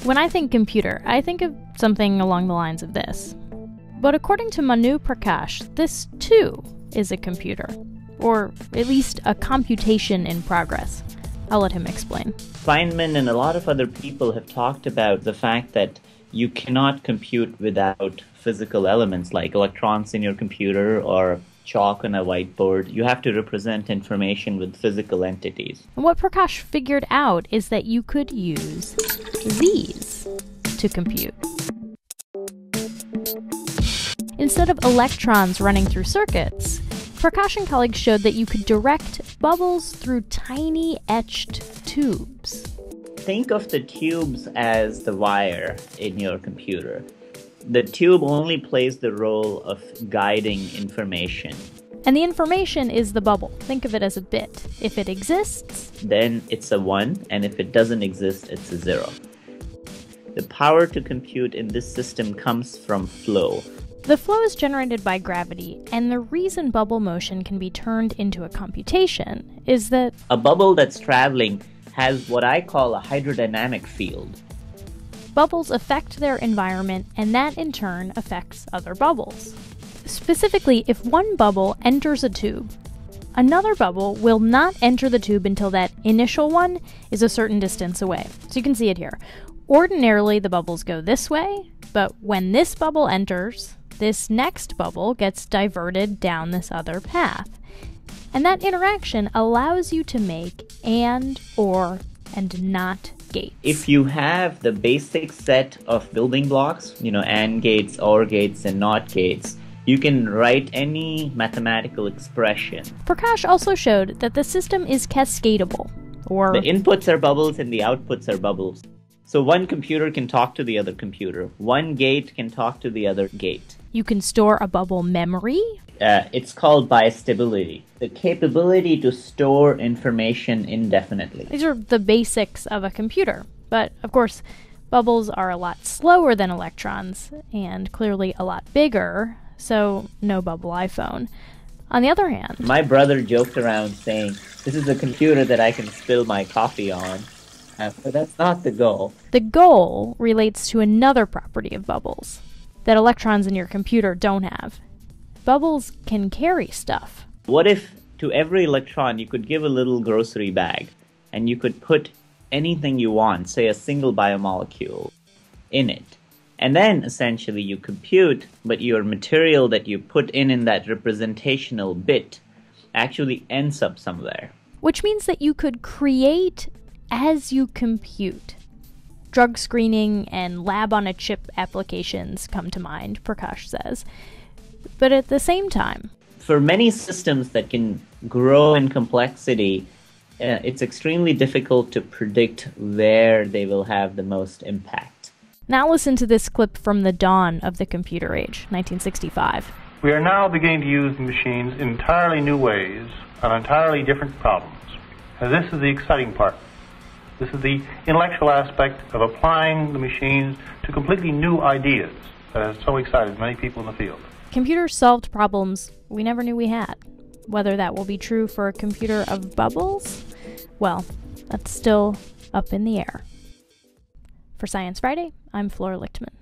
When I think computer, I think of something along the lines of this. But according to Manu Prakash, this too is a computer, or at least a computation in progress. I'll let him explain. Feynman and a lot of other people have talked about the fact that you cannot compute without physical elements like electrons in your computer or chalk on a whiteboard. You have to represent information with physical entities. And what Prakash figured out is that you could use these to compute. Instead of electrons running through circuits, Prakash and colleagues showed that you could direct bubbles through tiny etched tubes. Think of the tubes as the wire in your computer. The tube only plays the role of guiding information. And the information is the bubble. Think of it as a bit. If it exists, then it's a 1, and if it doesn't exist, it's a 0. The power to compute in this system comes from flow. The flow is generated by gravity, and the reason bubble motion can be turned into a computation is that a bubble that's traveling has what I call a hydrodynamic field. Bubbles affect their environment, and that in turn affects other bubbles. Specifically, if one bubble enters a tube, another bubble will not enter the tube until that initial one is a certain distance away. So you can see it here. Ordinarily, the bubbles go this way, but when this bubble enters, this next bubble gets diverted down this other path. And that interaction allows you to make and, or, and not gates. If you have the basic set of building blocks, AND gates, OR gates, and NOT gates, you can write any mathematical expression. Prakash also showed that the system is cascadable, or the inputs are bubbles and the outputs are bubbles. So one computer can talk to the other computer. One gate can talk to the other gate. You can store a bubble memory. It's called bistability, the capability to store information indefinitely. These are the basics of a computer. But, of course, bubbles are a lot slower than electrons, and clearly a lot bigger, so no bubble iPhone. On the other hand, my brother joked around saying, this is a computer that I can spill my coffee on. But that's not the goal. The goal relates to another property of bubbles that electrons in your computer don't have. Bubbles can carry stuff. What if to every electron you could give a little grocery bag and you could put anything you want, say a single biomolecule, in it? And then essentially you compute, but your material that you put in that representational bit actually ends up somewhere. Which means that you could create as you compute. Drug screening and lab-on-a-chip applications come to mind, Prakash says. But at the same time, for many systems that can grow in complexity, it's extremely difficult to predict where they will have the most impact. Now listen to this clip from the dawn of the computer age, 1965. We are now beginning to use the machines in entirely new ways on entirely different problems. And this is the exciting part. This is the intellectual aspect of applying the machines to completely new ideas that has so excited many people in the field. Computers solved problems we never knew we had. Whether that will be true for a computer of bubbles? Well, that's still up in the air. For Science Friday, I'm Flora Lichtman.